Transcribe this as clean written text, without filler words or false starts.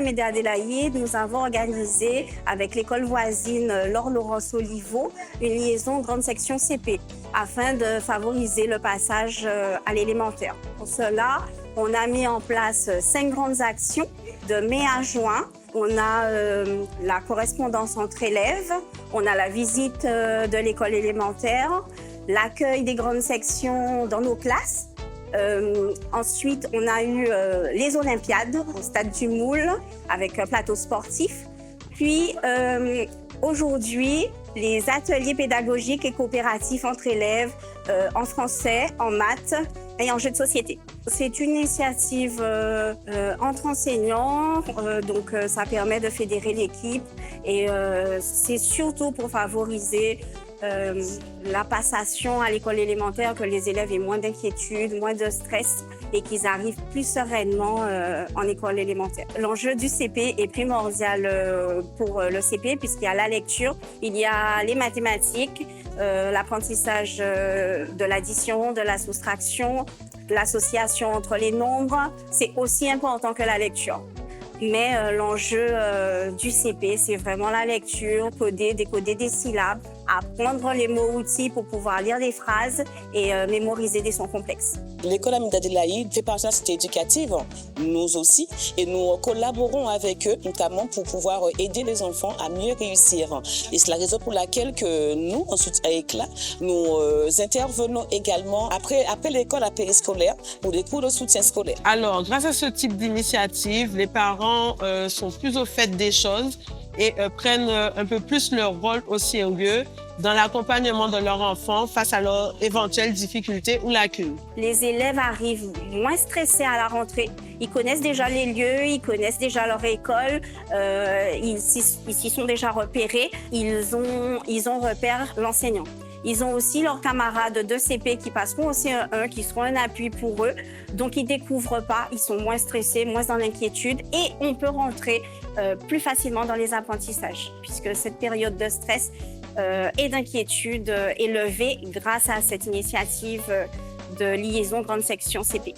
Amédée Adélaïde, nous avons organisé avec l'école voisine Laure-Laurence Oliveau une liaison grande section CP afin de favoriser le passage à l'élémentaire. Pour cela, on a mis en place 5 grandes actions de mai à juin. On a la correspondance entre élèves, on a la visite de l'école élémentaire, l'accueil des grandes sections dans nos classes. Ensuite, on a eu les Olympiades au Stade du Moule avec un plateau sportif. Puis, aujourd'hui, les ateliers pédagogiques et coopératifs entre élèves en français, en maths et en jeux de société. C'est une initiative entre enseignants, donc ça permet de fédérer l'équipe et c'est surtout pour favoriser la passation à l'école élémentaire, que les élèves aient moins d'inquiétude, moins de stress et qu'ils arrivent plus sereinement en école élémentaire. L'enjeu du CP est primordial pour le CP puisqu'il y a la lecture, il y a les mathématiques, l'apprentissage de l'addition, de la soustraction, l'association entre les nombres. C'est aussi important que la lecture. Mais l'enjeu du CP, c'est vraiment la lecture, coder, décoder des syllabes, apprendre les mots-outils pour pouvoir lire des phrases et mémoriser des sons complexes. L'école Amédée Adélaïde fait partie de la cité éducative, nous aussi, et nous collaborons avec eux, notamment pour pouvoir aider les enfants à mieux réussir. Et c'est la raison pour laquelle que nous, en soutien à Éclat, nous intervenons également après l'école à périscolaire pour des cours de soutien scolaire. Alors, grâce à ce type d'initiative, les parents sont plus au fait des choses et prennent un peu plus leur rôle au sérieux dans l'accompagnement de leur enfant face à leurs éventuelles difficultés ou lacunes. Les élèves arrivent moins stressés à la rentrée. Ils connaissent déjà les lieux, ils connaissent déjà leur école, ils s'y sont déjà repérés. Ils ont repère l'enseignant. Ils ont aussi leurs camarades de CP qui passeront au CE1, qui seront un appui pour eux. Donc, ils ne découvrent pas, ils sont moins stressés, moins dans l'inquiétude et on peut rentrer plus facilement dans les apprentissages puisque cette période de stress et d'inquiétude est levée grâce à cette initiative de liaison grande section CP.